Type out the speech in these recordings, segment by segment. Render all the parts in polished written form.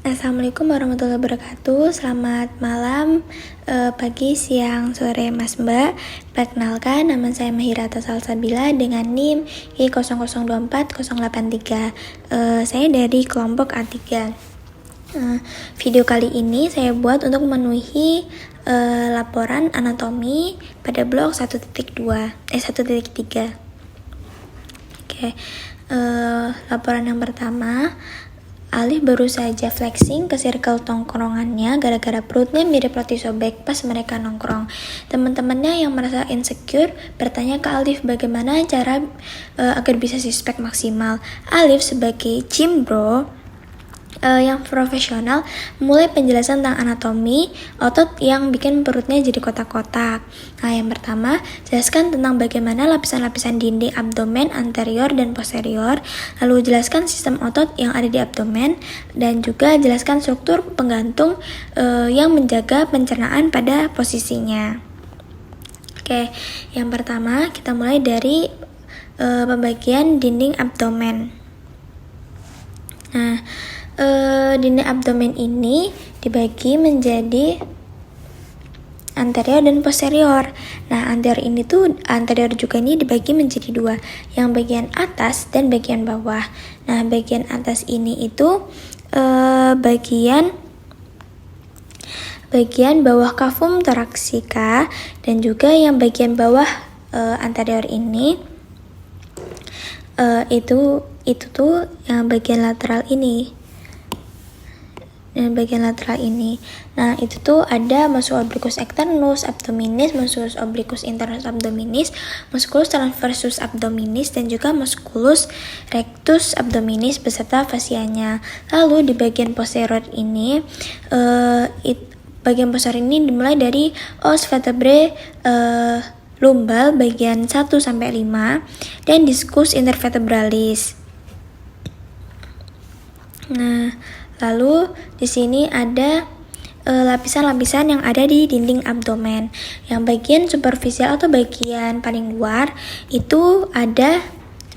Assalamualaikum warahmatullahi wabarakatuh. Selamat malam, pagi, siang, sore, Mas Mbak. Perkenalkan, nama saya Mahirata Salsabila dengan NIM I0024-083. Saya dari kelompok A3. Video kali ini saya buat untuk memenuhi laporan anatomi pada blok 1.3. Oke, laporan yang pertama. Alif baru saja flexing ke circle tongkrongannya gara-gara perutnya mirip roti sobek pas mereka nongkrong. Teman-temannya yang merasa insecure bertanya ke Alif bagaimana cara agar bisa six-pack maksimal. Alif sebagai gym bro yang profesional mulai penjelasan tentang anatomi otot yang bikin perutnya jadi kotak-kotak. Nah, yang pertama, jelaskan tentang bagaimana lapisan-lapisan dinding abdomen anterior dan posterior, lalu jelaskan sistem otot yang ada di abdomen, dan juga jelaskan struktur penggantung yang menjaga pencernaan pada posisinya. Oke, yang pertama kita mulai dari pembagian dinding abdomen. Nah, dinding abdomen ini dibagi menjadi anterior dan posterior. Nah, anterior juga ini dibagi menjadi dua, yang bagian atas dan bagian bawah. Nah, bagian atas ini itu bagian bawah kafum thoracica, dan juga yang bagian bawah anterior ini itu tuh yang bagian lateral ini. Dan bagian lateral ini. Nah, itu tuh ada musculus obliquus externus abdominis, musculus obliquus internus abdominis, musculus transversus abdominis, dan juga musculus rectus abdominis beserta fasianya. Lalu di bagian posterior ini dimulai dari os vertebrae lumbal bagian 1 sampai 5 dan discus intervertebralis. Nah, lalu di sini ada lapisan-lapisan yang ada di dinding abdomen. Yang bagian superficial atau bagian paling luar itu ada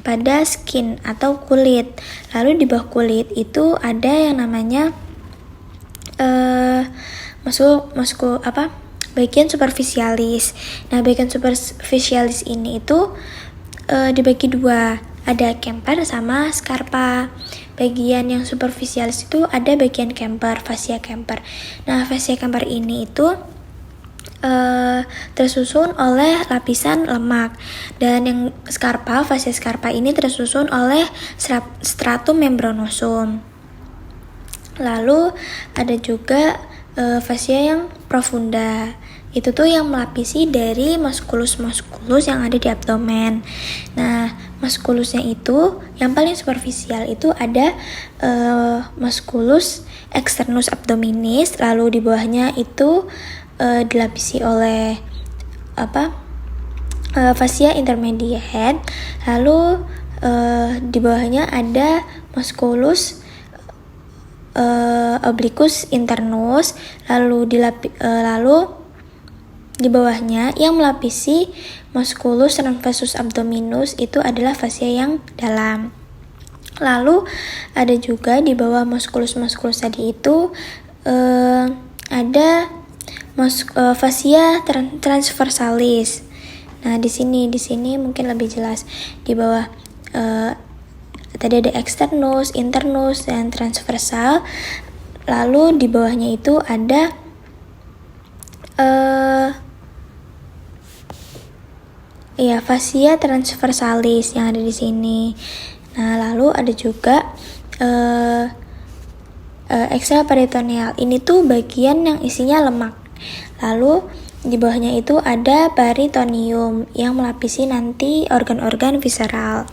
pada skin atau kulit. Lalu di bawah kulit itu ada yang namanya bagian superficialis. Nah, bagian superficialis ini itu dibagi dua, ada camper sama scarpa. Bagian yang superficialis itu ada bagian camper, fascia camper. Nah, fascia camper ini itu tersusun oleh lapisan lemak, dan yang fascia scarpa ini tersusun oleh stratum membranosum. Lalu ada juga fascia yang profunda. Itu tuh yang melapisi dari musculus yang ada di abdomen. Nah, musculusnya itu yang paling superficial itu ada musculus externus abdominis, lalu di bawahnya itu dilapisi oleh fascia intermediate, lalu di bawahnya ada musculus obliquus internus, lalu di bawahnya yang melapisi musculus transversus abdominus itu adalah fascia yang dalam. Lalu ada juga di bawah musculus tadi itu ada fascia transversalis. Nah, di sini mungkin lebih jelas. Di bawah tadi ada externus, internus, dan transversal. Lalu di bawahnya itu ada fascia transversalis yang ada di sini. Nah, lalu ada juga extraperitoneal. Ini tuh bagian yang isinya lemak. Lalu di bawahnya itu ada peritoneum yang melapisi nanti organ-organ visceral.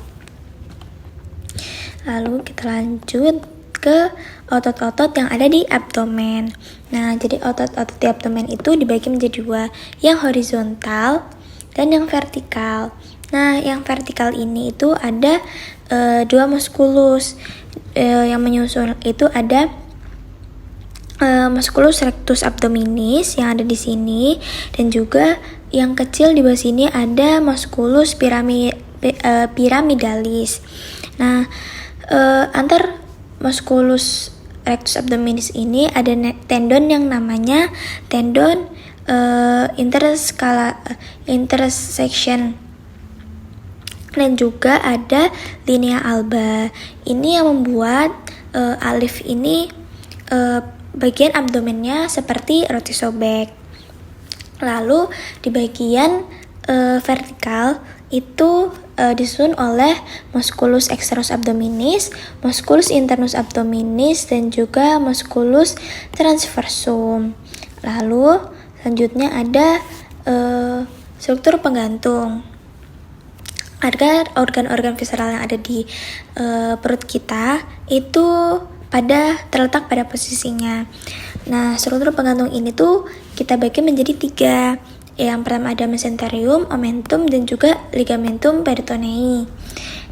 Lalu kita lanjut ke otot-otot yang ada di abdomen. Nah, jadi otot-otot di abdomen itu dibagi menjadi dua, yang horizontal dan yang vertikal. Nah, yang vertikal ini itu ada dua musculus. Yang menyusul itu ada musculus rectus abdominis yang ada di sini, dan juga yang kecil di bawah sini ada musculus piramidalis. Nah, antar musculus rectus abdominis ini ada tendon yang namanya tendon intersection, dan juga ada linea alba. Ini yang membuat Alif ini bagian abdomennya seperti roti sobek. Lalu di bagian vertikal itu disusun oleh musculus externus abdominis, musculus internus abdominis, dan juga musculus transversum. Lalu selanjutnya ada struktur penggantung. Agar organ-organ visceral yang ada di perut kita itu terletak pada posisinya. Nah, struktur penggantung ini tuh kita bagi menjadi 3. Yang pertama ada mesenterium, omentum, dan juga ligamentum peritonei.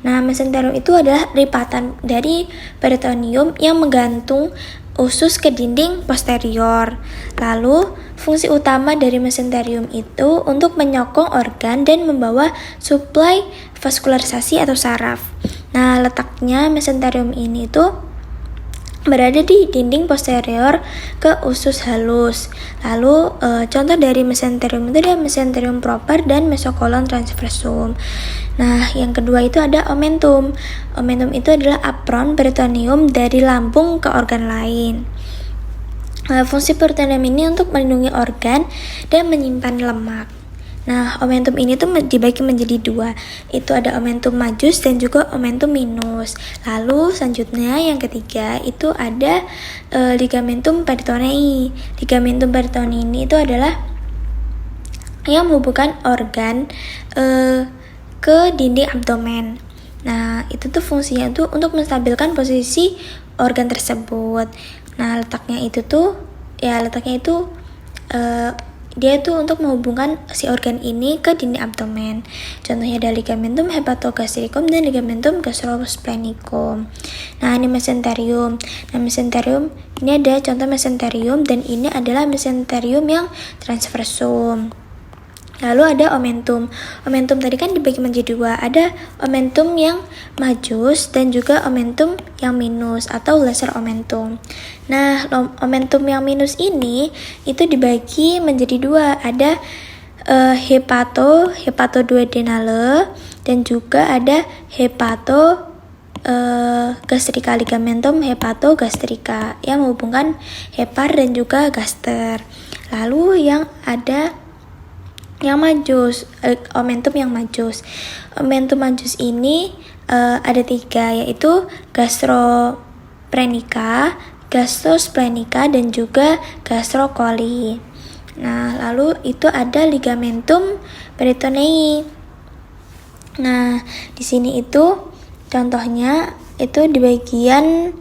Nah, mesenterium itu adalah lipatan dari peritoneum yang menggantung usus ke dinding posterior. Lalu, fungsi utama dari mesenterium itu untuk menyokong organ dan membawa suplai vaskularisasi atau saraf. Nah, letaknya mesenterium ini itu berada di dinding posterior ke usus halus. Lalu contoh dari mesenterium itu ada mesenterium proper dan mesokolon transversum. Nah, yang kedua itu ada omentum. Omentum itu adalah apron peritoneum dari lambung ke organ lain. Fungsi peritoneum ini untuk melindungi organ dan menyimpan lemak. Nah, omentum ini tuh dibagi menjadi 2. Itu ada omentum majus dan juga omentum minus. Lalu selanjutnya yang ketiga itu ada ligamentum peritonei. Ligamentum peritonei ini itu adalah yang menghubungkan organ ke dinding abdomen. Nah, itu tuh fungsinya tuh untuk menstabilkan posisi organ tersebut. Nah, letaknya itu dia tuh untuk menghubungkan si organ ini ke dinding abdomen. Contohnya ada ligamentum hepatogastricum dan ligamentum gastrosplenicum. Nah, ini mesenterium. Nah, mesenterium ini ada contoh mesenterium, dan ini adalah mesenterium yang transversum. Lalu ada omentum. Omentum tadi kan dibagi menjadi 2. Ada omentum yang majus dan juga omentum yang minus atau lesser omentum. Nah, omentum yang minus ini itu dibagi menjadi 2. Ada hepatoduodenale dan juga ada gastrika, ligamentum hepatogastrika yang menghubungkan hepar dan juga gaster. Lalu yang ada yang majus, omentum yang majus. Omentum majus ini ada 3, yaitu gastroprenica, gastrosplenica, dan juga gastrocoli. Nah, lalu itu ada ligamentum peritonei. Nah, di sini itu contohnya itu di bagian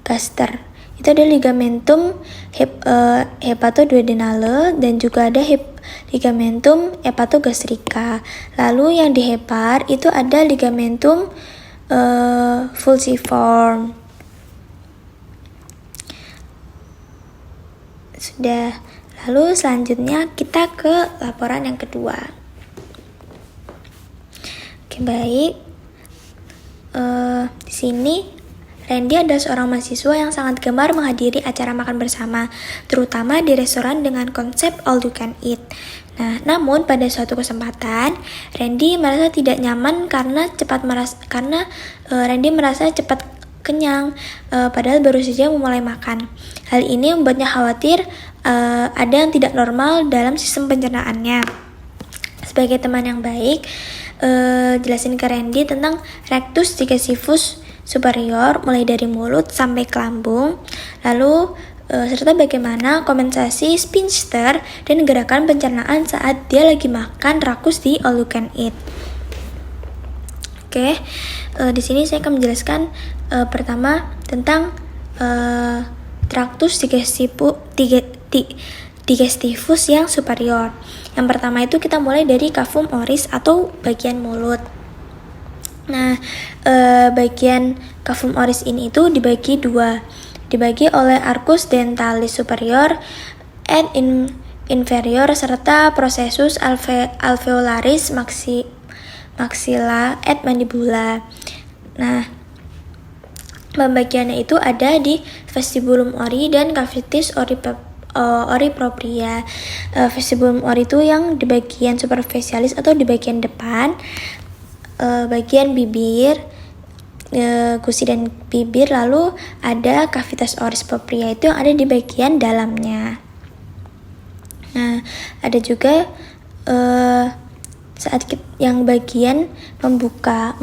gaster. Itu ada ligamentum hepatoduodenale dan juga ada ligamentum hepatogastrika. Lalu yang di hepar itu ada ligamentum falciform. Sudah. Lalu selanjutnya kita ke laporan yang kedua. Oke, baik. Di sini Randy adalah seorang mahasiswa yang sangat gemar menghadiri acara makan bersama, terutama di restoran dengan konsep all you can eat. Nah, namun pada suatu kesempatan, Randy merasa tidak nyaman karena Randy merasa cepat kenyang, padahal baru saja memulai makan. Hal ini membuatnya khawatir ada yang tidak normal dalam sistem pencernaannya. Sebagai teman yang baik, jelasin ke Randy tentang rectus digestivus superior mulai dari mulut sampai ke lambung, lalu serta bagaimana kompensasi sphincter dan gerakan pencernaan saat dia lagi makan rakus di all you can eat. Oke, di sini saya akan menjelaskan pertama tentang tractus digestivus yang superior. Yang pertama itu kita mulai dari cavum oris atau bagian mulut. Nah, bagian cavum oris ini itu dibagi 2. Dibagi oleh arcus dentalis superior and inferior serta processus alveolaris maxilla et mandibula. Nah, Pembagiannya itu ada di vestibulum ori dan cavitis ori propria. Vestibulum ori itu yang di bagian superficialis atau di bagian depan, bagian bibir, gusi dan bibir. Lalu ada cavitas oris propria itu yang ada di bagian dalamnya. Nah, ada juga saat yang bagian membuka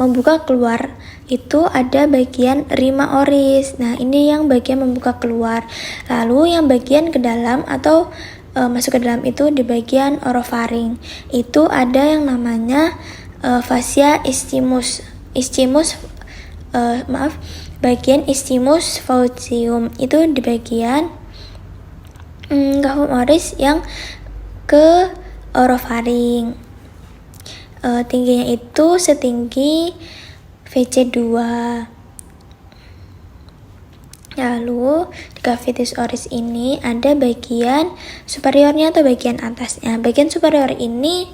keluar itu ada bagian rima oris. Nah, ini yang bagian membuka keluar. Lalu yang bagian ke dalam atau masuk ke dalam itu di bagian orofaring. Itu ada yang namanya fascia bagian ischimus faucium. Itu di bagian cavum oris yang ke orofaring. Tingginya itu setinggi VC2. Lalu di cavitis oris ini ada bagian superiornya atau bagian atasnya. Bagian superior ini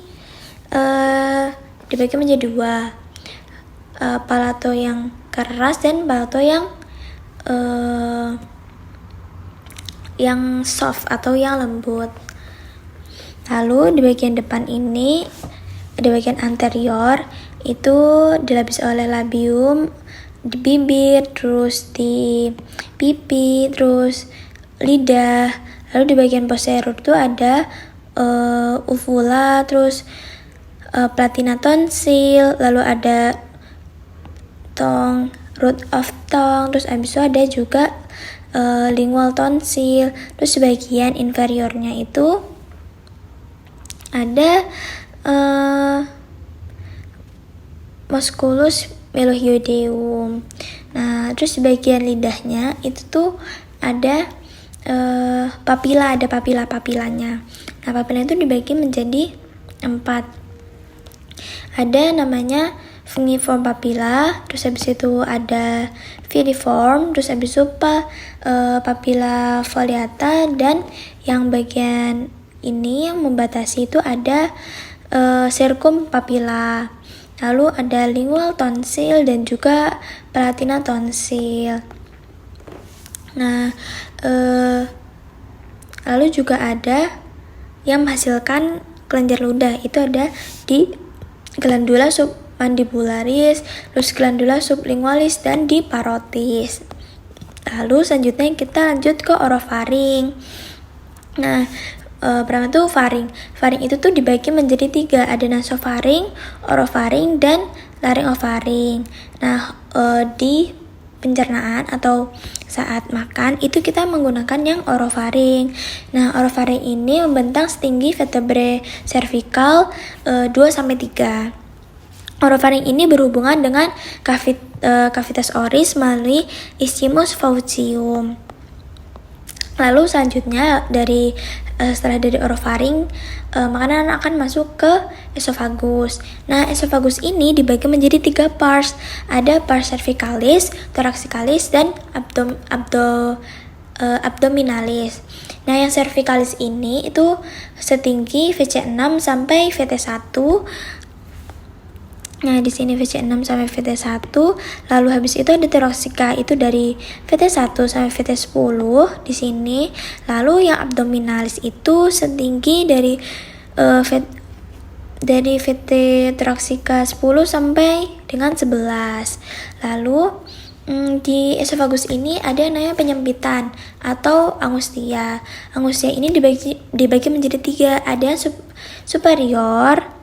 dibagi menjadi dua, palato yang keras dan palato yang soft atau yang lembut. Lalu di bagian depan ini, di bagian anterior itu dilapisi oleh labium di bibir, terus di pipi, terus lidah. Lalu di bagian posterior itu ada uvula, terus platina tonsil, lalu ada root of tongue, terus abis itu ada juga lingual tonsil. Terus bagian inferiornya itu ada musculus melohyoideum. Nah, terus di bagian lidahnya itu tuh ada papila, ada papilanya. Nah, papila itu dibagi menjadi 4. Ada namanya fungiform papilla, terus habis itu ada filiform, terus habis itu papilla foliata, dan yang bagian ini yang membatasi itu ada circum papilla. Lalu ada lingual tonsil dan juga platina tonsil. Nah, lalu juga ada yang menghasilkan kelenjar ludah, itu ada di glandula submandibularis, terus glandula sublingualis, dan di parotis. Lalu selanjutnya kita lanjut ke orofaring. Nah, pertama tuh faring. Faring itu tuh dibagi menjadi 3, ada nasofaring, orofaring, dan laryngofaring. Nah, di pencernaan atau saat makan itu kita menggunakan yang orofaring. Nah, orofaring ini membentang setinggi vertebrae cervical 2-3. Orofaring ini berhubungan dengan cavitas oris melalui ischimus faucium. Lalu selanjutnya setelah dari orofaring, makanan akan masuk ke esofagus. Nah, esofagus ini dibagi menjadi 3 parts. Ada pars cervicalis, thoracicalis, dan abdominalis. Nah, yang cervicalis ini itu setinggi VC6 sampai VT1. Nah, di sini VC6 sampai VT1. Lalu habis itu ada thoracica, itu dari VT1 sampai VT10 di sini. Lalu yang abdominalis itu setinggi dari VT thoracica 10 sampai dengan 11. Lalu di esofagus ini ada yang namanya penyempitan atau angustia. Angustia ini dibagi menjadi 3. Ada yang superior.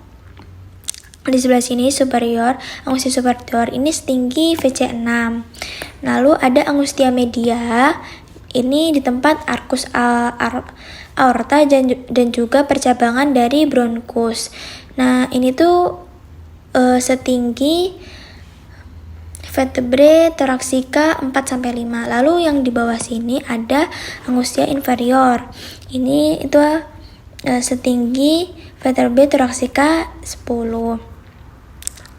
Di sebelah sini superior, angustia superior ini setinggi VC6. Lalu ada angustia media, ini di tempat arcus aorta dan juga percabangan dari bronkus. Nah, ini tuh setinggi vertebrae thoracica 4-5. Lalu yang di bawah sini ada angustia inferior. Ini itu setinggi vertebrae thoracica 10.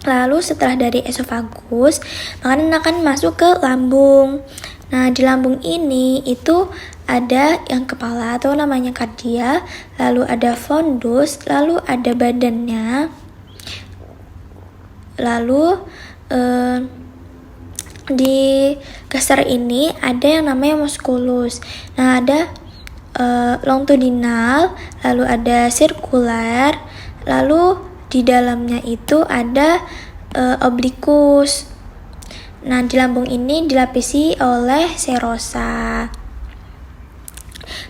Lalu setelah dari esofagus, makanan akan masuk ke lambung. Nah, di lambung ini itu ada yang kepala atau namanya kardia, lalu ada fundus, lalu ada badannya, lalu Di gaster ini ada yang namanya musculus. Nah, ada longitudinal, lalu ada sirkuler, lalu di dalamnya itu ada oblikus. Nah, di lambung ini dilapisi oleh serosa.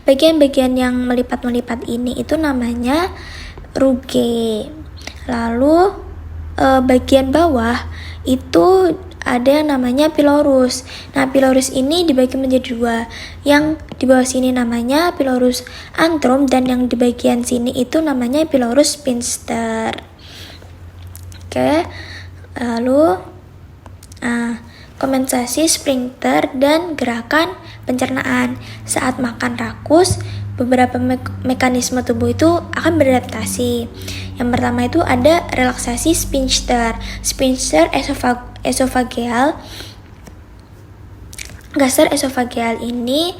Bagian-bagian yang melipat-melipat ini itu namanya rugae. Lalu bagian bawah itu ada yang namanya pylorus. Nah, pylorus ini dibagi menjadi dua. Yang di bawah sini namanya pylorus antrum dan yang di bagian sini itu namanya pylorus sphincter. Oke. Lalu kompensasi sphincter dan gerakan pencernaan. Saat makan rakus, beberapa mekanisme tubuh itu akan beradaptasi. Yang pertama itu ada relaksasi sphincter esofageal. Gaster esofageal ini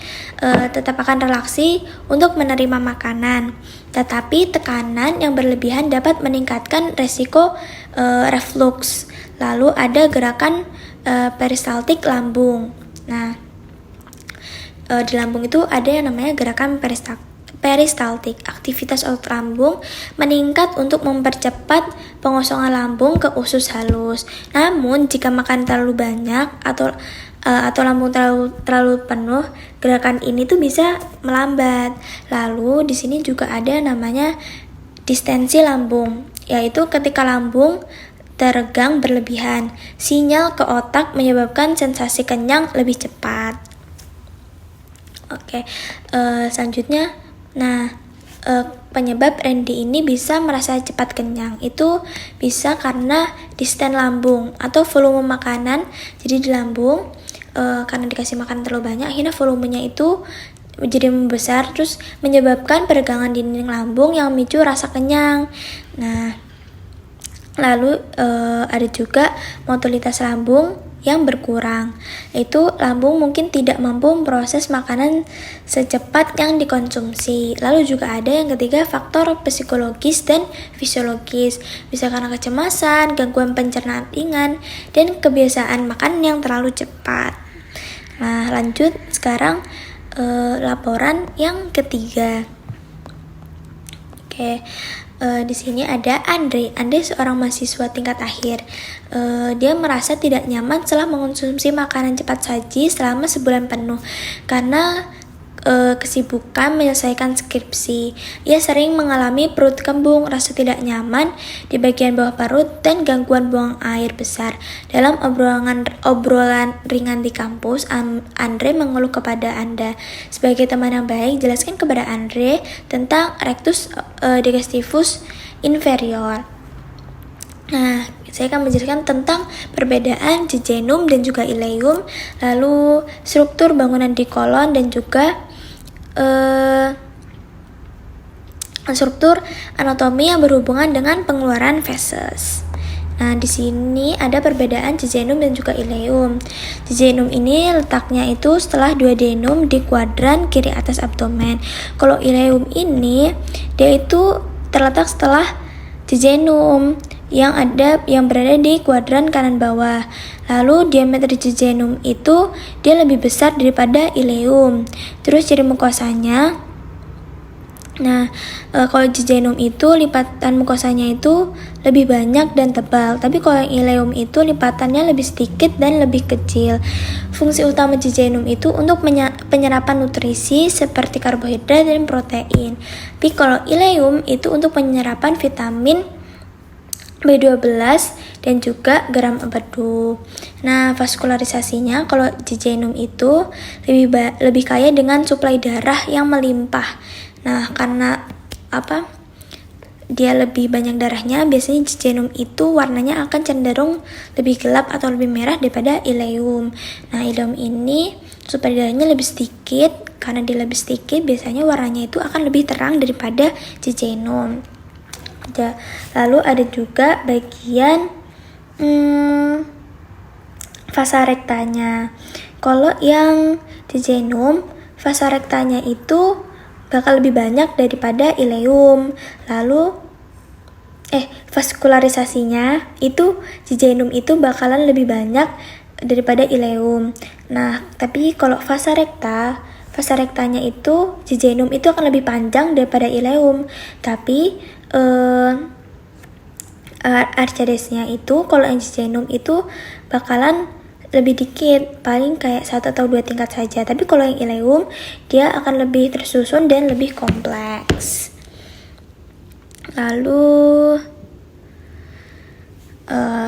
tetap akan relaksi untuk menerima makanan, tetapi tekanan yang berlebihan dapat meningkatkan resiko reflux. Lalu ada gerakan peristaltik lambung. Nah, di lambung itu ada yang namanya gerakan peristaltik. Aktivitas otot lambung meningkat untuk mempercepat pengosongan lambung ke usus halus. Namun jika makan terlalu banyak atau lambung terlalu penuh, gerakan ini tuh bisa melambat. Lalu di sini juga ada namanya distensi lambung, yaitu ketika lambung teregang berlebihan, sinyal ke otak menyebabkan sensasi kenyang lebih cepat. Oke, selanjutnya, penyebab Randy ini bisa merasa cepat kenyang itu bisa karena disten lambung atau volume makanan. Jadi di lambung karena dikasih makan terlalu banyak, akhirnya volumenya itu jadi membesar, terus menyebabkan peregangan dinding lambung yang memicu rasa kenyang. Nah, lalu ada juga motilitas lambung yang berkurang, yaitu lambung mungkin tidak mampu memproses makanan secepat yang dikonsumsi. Lalu juga ada yang ketiga, faktor psikologis dan fisiologis, bisa karena kecemasan, gangguan pencernaan ringan, dan kebiasaan makan yang terlalu cepat. Nah, lanjut sekarang laporan yang ketiga. Oke. Di sini ada Andre seorang mahasiswa tingkat akhir. Dia merasa tidak nyaman setelah mengonsumsi makanan cepat saji selama sebulan penuh karena kesibukan menyelesaikan skripsi. Ia sering mengalami perut kembung, rasa tidak nyaman di bagian bawah perut, dan gangguan buang air besar. Dalam obrolan ringan di kampus, Andre mengeluh kepada Anda. Sebagai teman yang baik, jelaskan kepada Andre tentang rectus digestivus inferior. Nah, saya akan menjelaskan tentang perbedaan jejunum dan juga ileum, lalu struktur bangunan di kolon, dan juga struktur anatomi yang berhubungan dengan pengeluaran feses. Nah, di sini ada perbedaan jejunum dan juga ileum. Jejunum ini letaknya itu setelah duodenum di kuadran kiri atas abdomen. Kalau ileum ini dia itu terletak setelah jejunum yang berada di kuadran kanan bawah. Lalu diameter jejunum itu dia lebih besar daripada ileum. Terus ciri mukosanya, kalau jejunum itu lipatan mukosanya itu lebih banyak dan tebal, tapi kalau yang ileum itu lipatannya lebih sedikit dan lebih kecil. Fungsi utama jejunum itu untuk penyerapan nutrisi seperti karbohidrat dan protein. Tapi kalau ileum itu untuk penyerapan vitamin B12 dan juga garam empedu. Nah, vaskularisasinya kalau jejunum itu lebih kaya dengan suplai darah yang melimpah. Nah, karena dia lebih banyak darahnya, biasanya jejunum itu warnanya akan cenderung lebih gelap atau lebih merah daripada ileum. Nah, ileum ini suplai darahnya lebih sedikit, karena dia lebih sedikit biasanya warnanya itu akan lebih terang daripada jejunum. Lalu ada juga bagian vasa rektanya. Kalau yang jejunum, vasa rektanya itu bakal lebih banyak daripada ileum. Lalu vaskularisasinya itu jejunum itu bakalan lebih banyak daripada ileum. Nah, tapi kalau vasa rektanya itu jejunum itu akan lebih panjang daripada ileum. Tapi Archadesnya itu kalau yang jejunum itu bakalan lebih dikit, paling kayak 1 atau 2 tingkat saja. Tapi kalau yang ileum dia akan lebih tersusun dan lebih kompleks. Lalu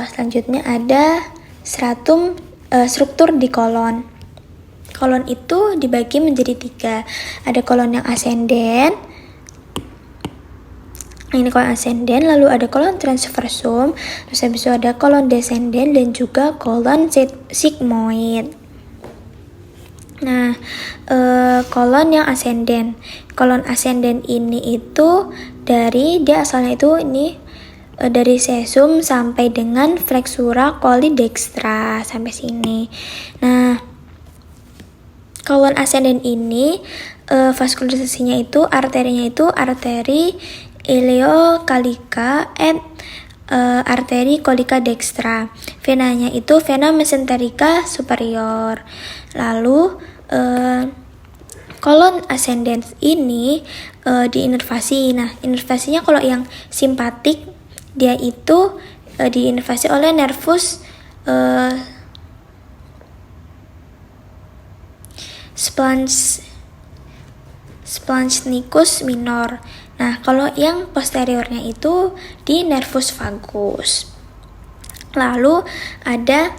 selanjutnya ada struktur di kolon. Kolon itu dibagi menjadi 3. Ada kolon yang asenden. Ini kolon asenden, lalu ada kolon transversum, terus habis itu ada kolon descenden dan juga kolon sigmoid. Nah, kolon yang asenden. Kolon asenden ini itu dia asalnya itu ini dari sesum sampai dengan flexura coli dextra sampai sini. Nah, kolon asenden ini vaskularisasinya itu arterinya itu arteri ileocalica and arteri colica dextra. Venanya itu vena mesenterica superior. Lalu kolon ascendens ini diinervasi. Nah, inervasinya kalau yang simpatik dia itu diinervasi oleh nervus splanchnicus minor. Nah, kalau yang posteriornya itu di nervus vagus. Lalu ada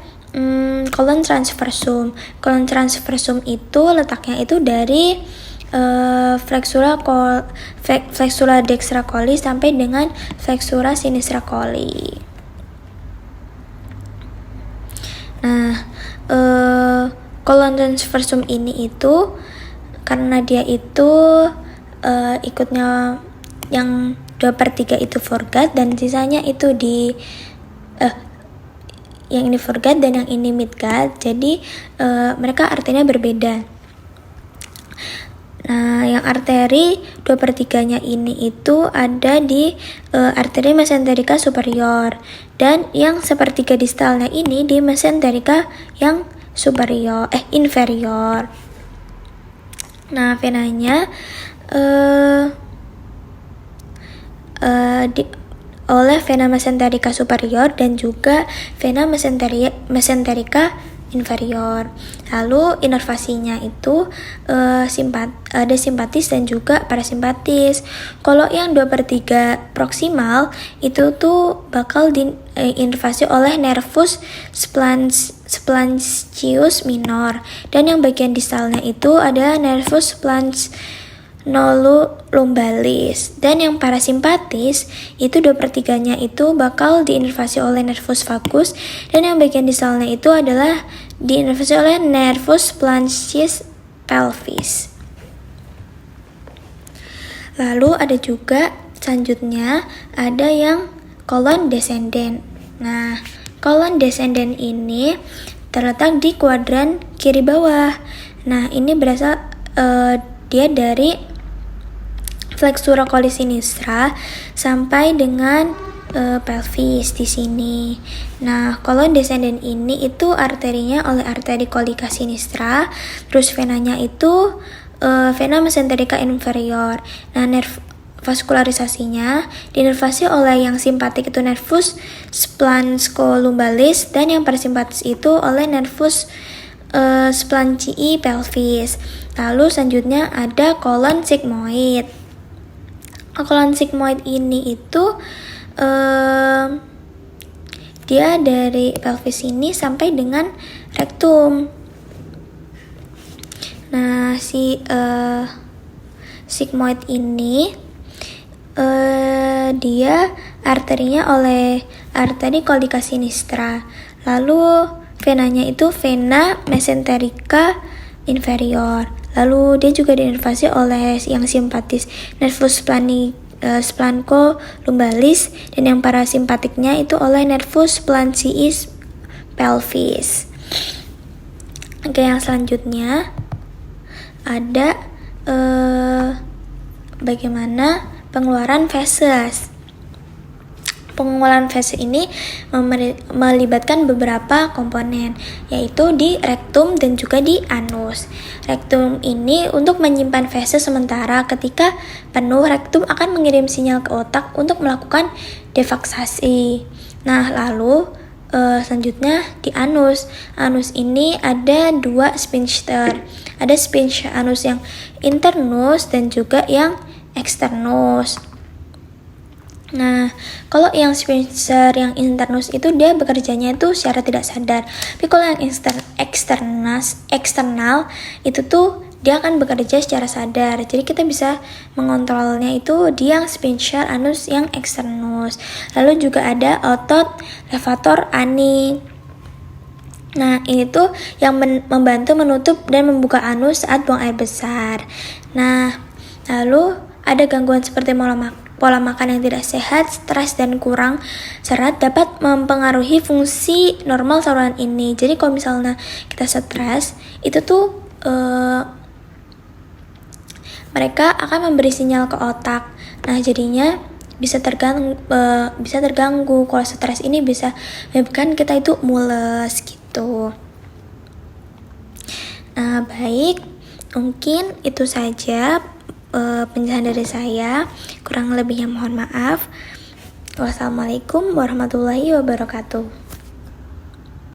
kolon transversum. Kolon transversum itu letaknya itu dari flexura dextra coli sampai dengan flexura sinistra coli. Nah, kolon transversum ini itu karena dia itu ikutnya yang 2/3 itu foregut dan sisanya itu yang ini foregut dan yang ini midgut, jadi mereka artinya berbeda. Nah, yang arteri 2/3-nya ini itu ada di arteri mesenterica superior, dan yang 1/3 distalnya ini di mesenterica yang inferior. Nah, venanya oleh vena mesenterica superior dan juga vena mesenterica inferior. Lalu inervasinya itu ada simpatis dan juga parasimpatis. Kalau yang 2/3 proksimal itu tuh bakal diinervasi oleh nervus splanchnius minor, dan yang bagian distalnya itu ada nervus lumbalis, dan yang parasimpatis itu 2/3-nya itu bakal diinervasi oleh nervus vagus, dan yang bagian distalnya itu adalah diinervasi oleh nervus splanchnius pelvis. Lalu ada juga selanjutnya ada yang kolon descendent. Nah, kolon descendent ini terletak di kuadran kiri bawah. Nah, ini berasal dia dari flexura coli sinistra sampai dengan pelvis di sini. Nah, kolon descendent ini itu arterinya oleh arteri colica sinistra, terus venanya itu vena mesenterica inferior. Nah, vaskularisasinya diinervasi oleh yang simpatik itu nervus splanchnicolumbalis, dan yang parasimpatis itu oleh nervus splanchii pelvis. Lalu selanjutnya ada kolon sigmoid. Kolon sigmoid ini itu dia dari pelvis ini sampai dengan rektum. Nah, si sigmoid ini dia arterinya oleh arteri colica sinistra. Lalu venanya itu vena mesenterica inferior. Lalu dia juga diinervasi oleh yang simpatis nervus splanchnicolumbalis, dan yang parasimpatiknya itu oleh nervus splanchii pelvis. Oke, yang selanjutnya ada bagaimana pengeluaran feses. Pengumpulan fase ini melibatkan beberapa komponen, yaitu di rektum dan juga di anus. Rektum ini untuk menyimpan fase sementara. Ketika penuh, rektum akan mengirim sinyal ke otak untuk melakukan defaksasi. Nah, lalu selanjutnya di anus. Anus ini ada dua sphincter. Ada sphincter anus yang internus dan juga yang externus. Nah, kalau yang sphincter yang internus itu dia bekerjanya itu secara tidak sadar. Tapi kalau yang eksternal itu tuh dia akan bekerja secara sadar. Jadi kita bisa mengontrolnya itu di yang sphincter anus yang externus. Lalu juga ada otot levator ani. Nah, ini tuh yang membantu menutup dan membuka anus saat buang air besar. Nah, lalu ada gangguan seperti pola makan yang tidak sehat, stres, dan kurang serat dapat mempengaruhi fungsi normal saluran ini. Jadi kalau misalnya kita stres, itu tuh mereka akan memberi sinyal ke otak. Nah, jadinya bisa terganggu. Kalau stres ini bisa menyebabkan kita itu mules gitu. Nah, baik, mungkin itu saja penjelasan dari saya. Kurang lebihnya mohon maaf. Wassalamualaikum warahmatullahi wabarakatuh.